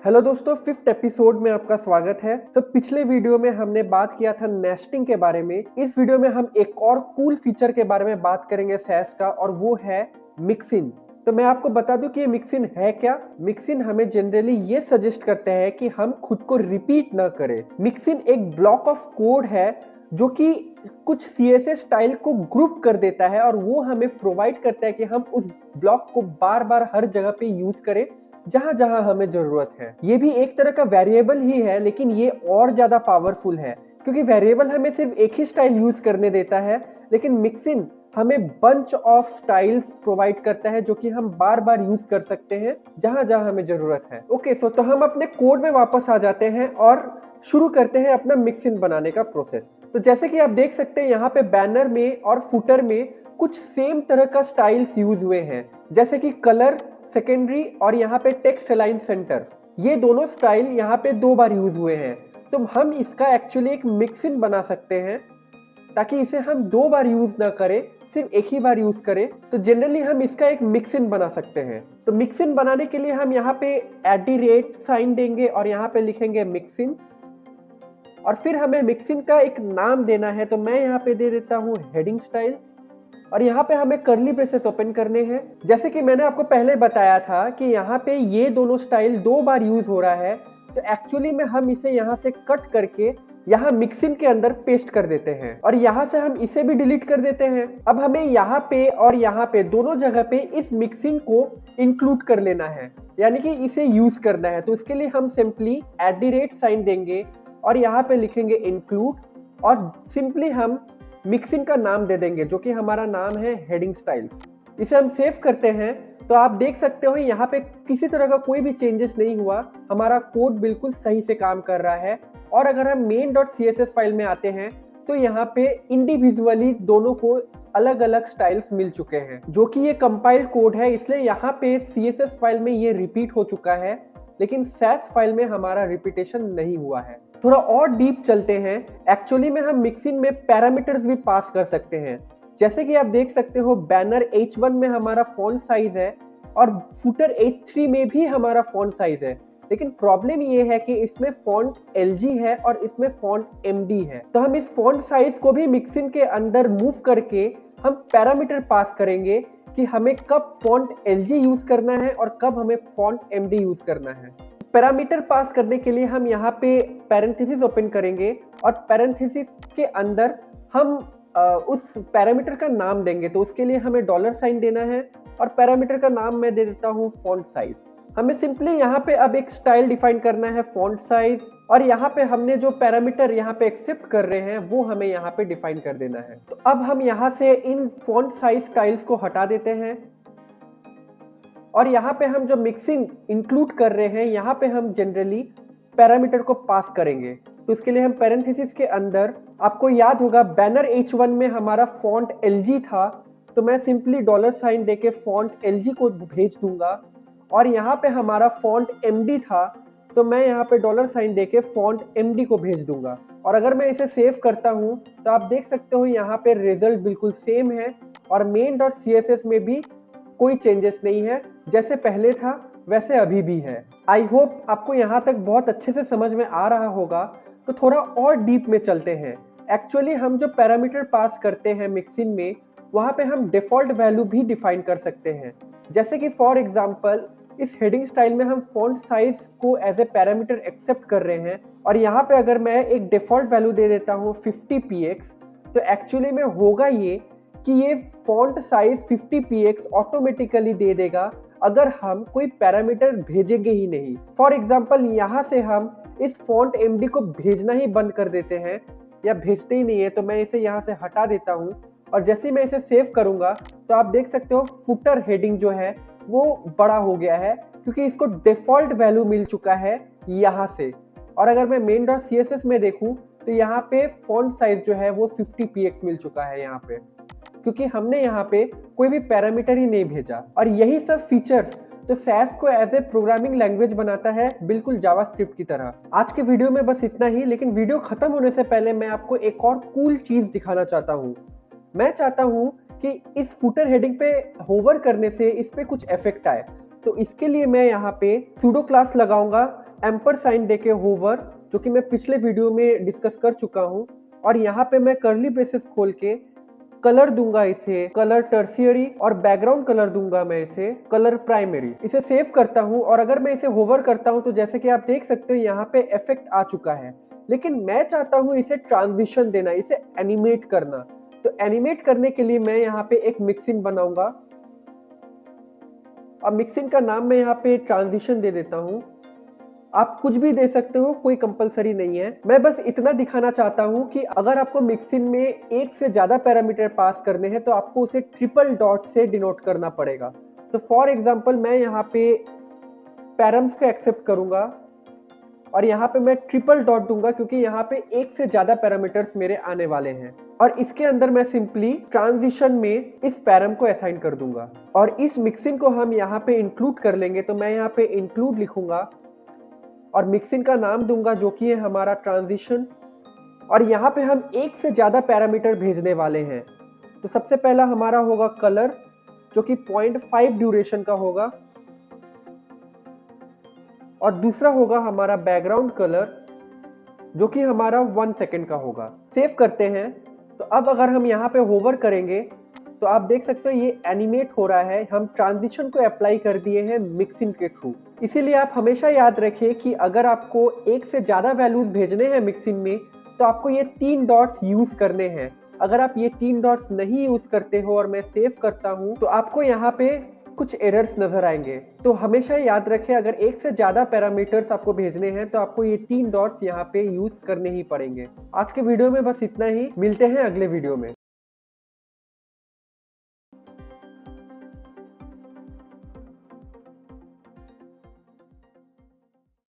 Hello दोस्तों, fifth episode में आपका स्वागत है। तो पिछले वीडियो में हमने बात किया था नेस्टिंग के बारे में। इस वीडियो में हम एक और कूल फीचर के बारे में बात करेंगे सैस का, और वो है मिक्सिन। तो मैं आपको बता दूं कि ये मिक्सिन है क्या। मिक्सिन हमें जनरली ये सजेस्ट करते हैं कि हम खुद को रिपीट ना करें। मिक्सिन एक ब्लॉक ऑफ कोड है जो कि कुछ CSS स्टाइल को ग्रुप कर देता है, और वो हमें प्रोवाइड करता है कि हम उस ब्लॉक को बार बार हर जगह पे यूज करें जहां जहां हमें जरूरत है। ये भी एक तरह का वेरिएबल ही है, लेकिन ये और ज्यादा पावरफुल है, क्योंकि वेरिएबल हमें सिर्फ एक ही स्टाइल यूज करने देता है, लेकिन मिक्सिन हमें बंच ऑफ स्टाइल्स प्रोवाइड करता है जो कि हम बार बार यूज कर सकते हैं जहां जहां हमें जरूरत है। ओके, तो हम अपने कोड में वापस आ जाते हैं और शुरू करते हैं अपना मिक्सिन बनाने का प्रोसेस। तो जैसे कि आप देख सकते हैं, यहाँ पे बैनर में और फुटर में कुछ सेम तरह का स्टाइल्स यूज हुए हैं, जैसे कि कलर, सेकेंडरी और यहाँ पे टेक्स्ट अलाइन सेंटर। ये दोनों स्टाइल यहाँ पे 2 बार यूज हुए हैं। तो हम इसका एक्चुअली एक मिक्सिन बना सकते हैं ताकि इसे हम 2 बार यूज ना करें, सिर्फ एक ही बार यूज करें। तो जनरली हम इसका एक मिक्सिन बना सकते हैं। तो मिक्सिन बनाने के लिए हम यहाँ पे @ देंगे और यहाँ पे लिखेंगे मिक्सिन, और फिर हमें मिक्सिन का एक नाम देना है। तो मैं यहाँ पे दे देता हूँ हेडिंग स्टाइल, और यहाँ पे हमें करली ब्रेसेस ओपन करने हैं। जैसे कि मैंने आपको पहले बताया था कि यहाँ पे ये दोनों स्टाइल 2 बार यूज हो रहा है, तो एक्चुअली में हम इसे यहाँ से कट करके यहाँ मिक्सिन के अंदर पेस्ट कर देते हैं, और यहाँ से हम इसे भी डिलीट कर देते हैं। अब हमें यहाँ पे और यहाँ पे दोनों जगह पे इस मिक्सिंग को इंक्लूड कर लेना है, यानी कि इसे यूज करना है। तो इसके लिए हम सिंपली @ देंगे और यहाँ पे लिखेंगे इंक्लूड, और सिंपली हम मिक्सिंग का नाम दे देंगे जो कि हमारा नाम है हेडिंग स्टाइल्स। इसे हम सेव करते हैं। तो आप देख सकते हो यहाँ पे किसी तरह का कोई भी चेंजेस नहीं हुआ, हमारा कोड बिल्कुल सही से काम कर रहा है। और अगर हम main.css फाइल में आते हैं तो यहाँ पे इंडिविजुअली दोनों को अलग अलग स्टाइल्स मिल चुके हैं, जो कि ये कंपाइल कोड है, इसलिए यहाँ पे CSS फाइल में ये रिपीट हो चुका है, लेकिन सैस फाइल में हमारा रिपीटेशन नहीं हुआ है। थोड़ा और डीप चलते हैं। एक्चुअली में हम मिक्सिंग में पैरामीटर्स भी पास कर सकते हैं। जैसे कि आप देख सकते हो, बैनर H1 में हमारा फॉन्ट साइज है और फुटर H3 में भी हमारा फॉन्ट साइज है, लेकिन प्रॉब्लम ये है कि इसमें फॉन्ट LG है और इसमें फॉन्ट MD है। तो हम इस फॉन्ट साइज को भी मिक्सिंग के अंदर मूव करके हम पैरामीटर पास करेंगे कि हमें कब फॉन्ट LG यूज करना है और कब हमें फॉन्ट MD यूज करना है। पैरामीटर पास करने के लिए हम यहाँ पे पैरेंथेसिस ओपन करेंगे, और पैरेंथेसिस के अंदर हम उस पैरामीटर का नाम देंगे। तो उसके लिए हमें $साइन देना है, और पैरामीटर का नाम मैं दे देता हूँ फॉन्ट साइज। हमें सिंपली यहाँ पे अब एक स्टाइल डिफाइन करना है फॉन्ट साइज, और यहाँ पे हमने जो पैरामीटर यहाँ पे एक्सेप्ट कर रहे हैं वो हमें यहाँ पे डिफाइन कर देना है। तो अब हम यहाँ से इन फॉन्ट साइज स्टाइल्स को हटा देते हैं, और यहाँ पे हम जो मिक्सिंग इंक्लूड कर रहे हैं यहाँ पे हम जनरली पैरामीटर को पास करेंगे। तो इसके लिए हम पैरेंथेसिस के अंदर, आपको याद होगा बैनर H1 में हमारा फॉन्ट LG था, तो मैं सिंपली $साइन देके फॉन्ट LG को भेज दूंगा। और यहाँ पे हमारा फॉन्ट MD था, तो मैं यहाँ पे $साइन देके फॉन्ट MD को भेज दूंगा। और अगर मैं इसे सेव करता हूँ तो आप देख सकते हो यहाँ पे रिजल्ट बिल्कुल सेम है, और main.css में भी कोई चेंजेस नहीं है, जैसे पहले था वैसे अभी भी है। आई होप आपको यहाँ तक बहुत अच्छे से समझ में आ रहा होगा। तो थोड़ा और डीप में चलते हैं। एक्चुअली हम जो पैरामीटर पास करते हैं मिक्सिंग में, वहाँ पे हम डिफॉल्ट वैल्यू भी डिफाइन कर सकते हैं। जैसे कि फॉर एग्जांपल इस हेडिंग स्टाइल में हम फॉन्ट साइज को एज ए पैरामीटर एक्सेप्ट कर रहे हैं, और यहाँ पे अगर मैं एक डिफॉल्ट वैल्यू दे देता हूँ 50px, तो एक्चुअली में होगा ये कि ये font size 50px automatically they देगा अगर हम कोई पैरामीटर भेजेंगे ही नहीं। फॉर एग्जांपल यहाँ से हम इस फॉन्ट MD को भेजना ही बंद कर देते हैं, या भेजते ही नहीं है, तो मैं इसे यहाँ से हटा देता हूँ। और जैसे मैं इसे सेव करूंगा तो आप देख सकते हो फुटर हेडिंग जो है वो बड़ा हो गया है, क्योंकि इसको डिफॉल्ट वैल्यू मिल चुका है यहाँ से। और अगर मैं main.css में देखूं तो यहाँ पे फॉन्ट साइज जो है वो 50px मिल चुका है यहाँ पे, क्योंकि हमने यहाँ पे कोई भी पैरामीटर ही नहीं भेजा। और यही सब फीचर्स तो सैस को एज ए प्रोग्रामिंग लैंग्वेज बनाता है, बिल्कुल जावास्क्रिप्ट की तरह। आज के वीडियो में बस इतना ही, लेकिन वीडियो खत्म होने से पहले मैं आपको एक और कूल चीज दिखाना चाहता हूँ। मैं चाहता हूँ कि इस फुटर हेडिंग पे होवर करने से इस पे कुछ इफेक्ट आए। तो इसके लिए मैं यहाँ पे सूडो क्लास लगाऊंगा एम्पर साइन देके होवर, जो कि मैं पिछले वीडियो में डिस्कस कर चुका हूं, और यहाँ पे मैं कर्ली ब्रेसेस खोल के कलर दूंगा इसे कलर टर्शियरी और बैकग्राउंड कलर दूंगा मैं इसे कलर प्राइमरी। इसे सेव करता हूं और अगर मैं इसे होवर करता हूं तो जैसे कि आप देख सकते हो यहाँ पे इफेक्ट आ चुका है, लेकिन मैं चाहता हूं इसे ट्रांजिशन देना, इसे एनिमेट करना। तो एनिमेट करने के लिए मैं यहाँ पे एक मिक्सिन बनाऊंगा और मिक्सिन का नाम मैं यहाँ पे ट्रांजिशन दे देता हूं। आप कुछ भी दे सकते हो, कोई कंपलसरी नहीं है। मैं बस इतना दिखाना चाहता हूं कि अगर आपको मिक्सिन में एक से ज्यादा पैरामीटर पास करने हैं तो आपको उसे ट्रिपल डॉट से डिनोट करना पड़ेगा। तो फॉर एग्जांपल मैं यहाँ पे पैरम्स को एक्सेप्ट करूंगा और यहाँ पे मैं ट्रिपल डॉट दूंगा क्योंकि यहाँ पे एक से ज्यादा पैरामीटर्स मेरे आने वाले हैं, और इसके अंदर मैं सिंपली ट्रांजिशन में इस पैरम को असाइन कर दूंगा और इस मिक्सिंग को हम यहाँ पे इंक्लूड कर लेंगे। तो मैं यहाँ पे इंक्लूड लिखूंगा और मिक्सिंग का नाम दूंगा जो कि है हमारा ट्रांजिशन, और यहाँ पे हम एक से ज्यादा पैरामीटर भेजने वाले हैं। तो सबसे पहला हमारा होगा कलर, जो कि 0.5 ड्यूरेशन का होगा, और दूसरा होगा हमारा बैकग्राउंड कलर जो कि हमारा 1 सेकेंड का होगा। सेव करते हैं। तो अब अगर हम यहाँ पे होवर करेंगे तो आप देख सकते हो ये एनिमेट हो रहा है। हम ट्रांजिशन को अप्लाई कर दिए हैं मिक्सिंग के थ्रू। इसीलिए आप हमेशा याद रखिए कि अगर आपको एक से ज्यादा वैल्यूज भेजने हैं मिक्सिंग में तो आपको ये 3 डॉट्स यूज करने हैं। अगर आप ये 3 डॉट्स नहीं यूज करते हो और मैं सेव करता हूं तो आपको यहाँ पे कुछ एरर्स नजर आएंगे। तो हमेशा याद रखें अगर एक से ज्यादा पैरामीटर्स आपको भेजने हैं तो आपको ये 3 डॉट्स यहाँ पे यूज करने ही पड़ेंगे। आज के वीडियो में बस इतना ही, मिलते हैं अगले वीडियो में।